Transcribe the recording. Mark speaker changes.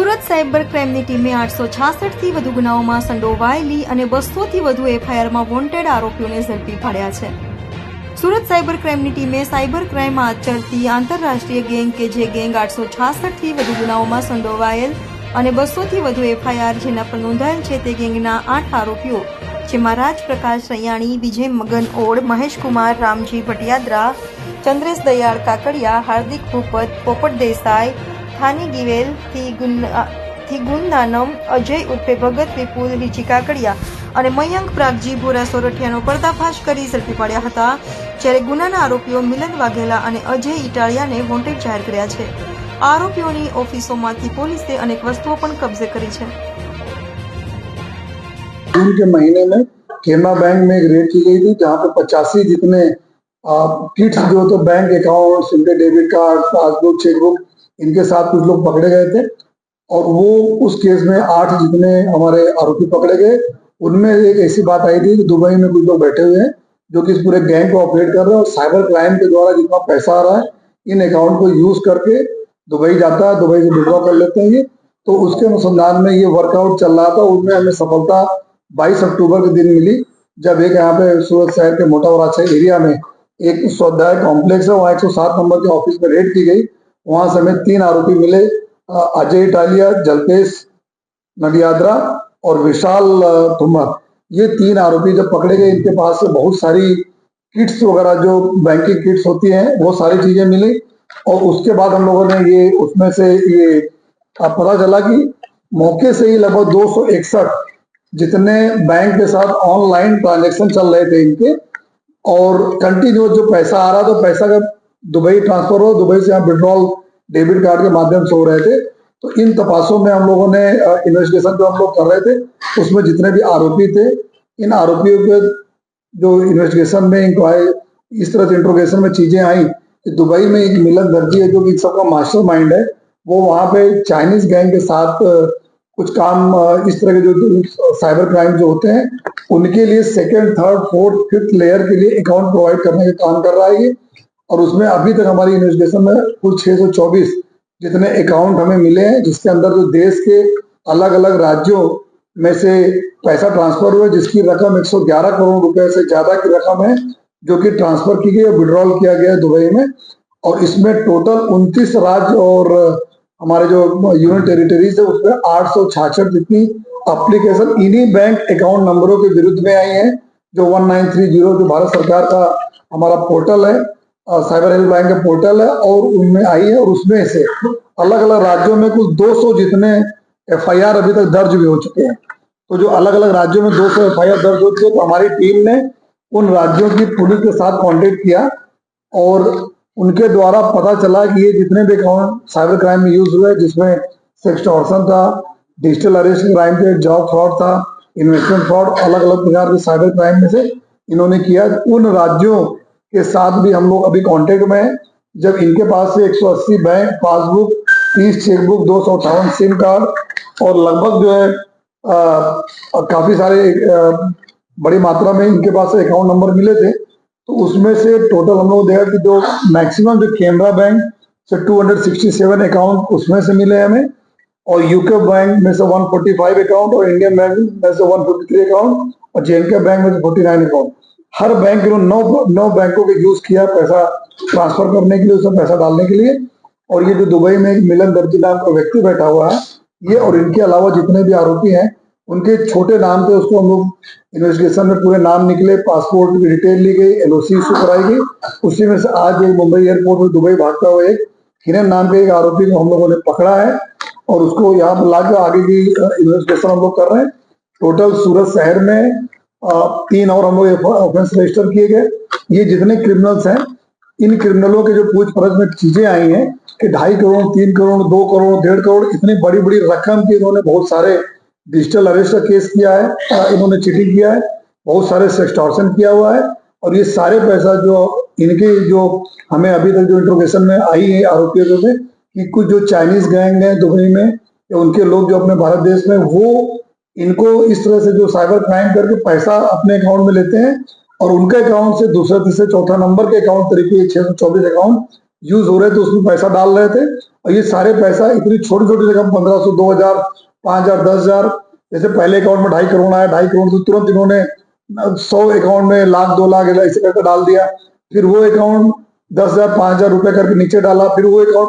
Speaker 1: Surat cyber ક્રાઇમની ટીમે 866થી વધુ ગુનાઓમાં સંડોવાયેલી અને 200થી વધુ એફઆઈઆરમાં વોન્ટેડ આરોપીઓને ઝડપી પાડ્યા છે। સુરત સાયબર ક્રાઇમની ટીમે સાયબર ક્રાઇમ આચરતી આંતરરાષ્ટ્રીય ગેંગ કે જે ગેંગ 866થી વધુ ગુનાઓમાં સંડોવાયેલ અને 200થી વધુ એફઆઈઆર જેના પર નોંધાયેલ છે તે ગેંગના 8 આરોપીઓ જેમાં રાજપ્રકાશ રૈયાણી, વિજય મગન ઓડ, મહેશ કુમાર રામજી ભટિયાદ્રા, ચંદ્રેશ દયાળ કાકડિયા, હાર્દિક ભૂપત, પોપટ દેસાઈ, થાની ગિવેલ, થીગુંદાનમ, અજય ઉર્ફે ભગત વિપુલ, રીચી કાકડિયા અને મયંક પ્રાગજી ભોરા સોરઠિયાનો પર્દાફાશ કરી ઝડપી પાડ્યા હતા। જ્યારે ગુનાના આરોપીઓ મિલન વાઘેલા અને અજય ઇટાળિયાને વોન્ટેડ જાહેર કર્યા છે। આરોપીઓની ઓફિસોમાંથી પોલીસે અનેક વસ્તુઓ પણ કब्जे કરી છે।
Speaker 2: जून के महीने में केनरा बैंक में एक रेड की गई थी जहां पे 85 जितने किट्स जो तो बैंक अकाउंट, उनके डेबिट कार्ड, पासबुक, चेकबुक, इनके साथ कुछ लोग पकड़े गए थे और वो उस केस में 8 जितने हमारे आरोपी पकड़े गए। उनमें एक ऐसी बात आई थी कि दुबई में कुछ लोग बैठे हुए हैं जो कि इस पूरे गैंग को ऑपरेट कर रहे हैं और साइबर क्राइम के द्वारा जितना पैसा आ रहा है इन अकाउंट को यूज करके दुबई जाता है, दुबई से विड्रॉ कर लेते हैं ये। तो उसके अनुसंधान में ये वर्कआउट चल रहा था। उसमें हमें सफलता 22 अक्टूबर के दिन मिली जब एक यहाँ पे सूरत शहर के मोटा वराछा एरिया में एक स्वाध्याय कॉम्प्लेक्स है, वहाँ 107 नंबर के ऑफिस में रेड की गई। वहां से हमें 3 आरोपी मिले, अजय इटालिया, जल्पेश नडियाद्रा और विशाल थुमर। ये 3 आरोपी जब पकड़े गए इनके पास से बहुत सारी किट्स वगैरह जो बैंकिंग किट्स होती हैं वो सारी चीजें मिली और उसके बाद हम लोगों ने ये उसमें से ये पता चला कि मौके से ही लगभग 261 जितने बैंक के साथ ऑनलाइन ट्रांजैक्शन चल रहे थे इनके और कंटिन्यूस जो पैसा आ रहा था, पैसा का दुबई ट्रांसफर हो, दुबई से यहाँ विड्रॉल डेबिट कार्ड के माध्यम से हो रहे थे। तो इन तपासों में हम लोगों ने इन्वेस्टिगेशन जो हम लोग कर रहे थे उसमें जितने भी आरोपी थे इन आरोपियों के जो इन्वेस्टिगेशन में इंक्वायरी इस तरह से इंट्रोगेशन में चीजें आई कि दुबई में एक मिलन दर्जी है जो कि सबका मास्टरमाइंड है। वो वहां पे चाइनीज गैंग के साथ कुछ काम इस तरह के जो साइबर क्राइम जो होते हैं उनके लिए 2nd, 3rd, 4th, 5th layer के लिए अकाउंट प्रोवाइड करने का काम कर रहा है ये। और उसमें अभी तक हमारी इन्वेस्टिगेशन में कुल 624 जितने अकाउंट हमें मिले हैं जिसके अंदर जो देश के अलग अलग राज्यों में से पैसा ट्रांसफर हुआ जिसकी रकम 111 करोड़ रुपए से ज्यादा की रकम है जो कि ट्रांसफर की गई और विड्रॉल किया गया है दुबई में। और इसमें टोटल 29 राज्य और हमारे जो यूनियन टेरिटरीज है उसमें 866 जितनी एप्लीकेशन इन्हीं बैंक अकाउंट नंबरों के विरुद्ध में आई है जो 1930 जो भारत सरकार का हमारा पोर्टल है, साइबर हेल्पलाइन का पोर्टल है और उनमें आई है। और उसमें से अलग अलग राज्यों में कुछ 200 जितने एफआईआर अभी तक दर्ज भी हो चुके हैं। तो जो अलग अलग राज्यों में 200 एफआईआर दर्ज हो चुके हैं तो हमारी टीम ने उन राज्यों की पुलिस के साथ कॉन्टेक्ट किया और उनके द्वारा पता चला कि ये जितने भी अकाउंट साइबर क्राइम में यूज हुए जिसमें सेक्सटॉर्शन था, डिजिटल अरेस्ट क्राइम थे, जॉब फ्रॉड था, इन्वेस्टमेंट फ्रॉड, अलग अलग प्रकार के साइबर क्राइम में से इन्होंने किया। उन राज्यों के साथ भी हम लोग अभी कांटेक्ट में हैं। जब इनके पास से 180 bank passbook, 30 chequebook, 258 SIM card और लगभग जो है काफी सारे बड़ी मात्रा में इनके पास से अकाउंट नंबर मिले थे। तो उसमें से टोटल हम लोग देखा कि जो मैक्सिमम जो केनरा बैंक से 267 अकाउंट उसमें से मिले हमें और यूके बैंक में से 145 अकाउंट और इंडियन बैंक में से 153 अकाउंट और जेएनके बैंक में से 49 अकाउंट। हर बैंक ने 9 बैंकों के यूज किया पैसा ट्रांसफर करने के लिए, उसमें पैसा डालने के लिए। और ये जो दुबई में एक मिलन दर्जी नाम का व्यक्ति बैठा हुआ है ये और इनके अलावा जितने भी आरोपी हैं उनके छोटे नाम थे उसको हम लोग इन्वेस्टिगेशन में पूरे नाम निकले, पासपोर्ट की डिटेल ली गई, एलओसी इशू कराई गई। उसी में से आज एक मुंबई एयरपोर्ट में दुबई भागता हुआ एक हिरन नाम के एक आरोपी को हम लोगों ने पकड़ा है और उसको यहाँ पर लाकर आगे की इन्वेस्टिगेशन हम लोग कर रहे हैं। टोटल सूरत शहर में 3 और हम लोग ऑफेंस रजिस्टर किए गए। ये जितने क्रिमिनल्स हैं इन क्रिमिनलों के जो पूछपरछ में चीजें आई हैं कि 2.5 करोड़, 3 करोड़, 2 करोड़, 1.5 करोड़ इतनी बड़ी बड़ी रकम की इन्होंने बहुत सारे डिजिटल अरेस्ट का केस किया है, इन्होंने चीटिंग किया है, बहुत सारे सेक्सटॉर्शन किया हुआ है। और ये सारे पैसा जो इनके जो हमें अभी तक जो इंट्रोगेशन में आई है आरोपियों में कि कुछ जो चाइनीज गैंग है दुबई में या उनके लोग जो अपने भारत देश में वो इनको इस तरह से जो साइबर क्राइम करके पैसा अपने अकाउंट में लेते हैं और उनके अकाउंट से दूसरे, तीसरे, चौथा नंबर के अकाउंट तरीके 624 अकाउंट यूज हो रहे थे उसमें पैसा डाल रहे थे, और ये सारे पैसा इतनी छोटी छोटी रकम 1500, 2000, 5000, 10,000, जैसे पहले अकाउंट में 2.5 करोड़ आया, 2.5 करोड़ तो तुरंत इन्होंने 100 अकाउंट में 1 लाख 2 लाख ऐसे करके डाल दिया। फिर वो अकाउंट 10,000, 5,000 रुपए करके नीचे डाला, फिर वो अकाउंट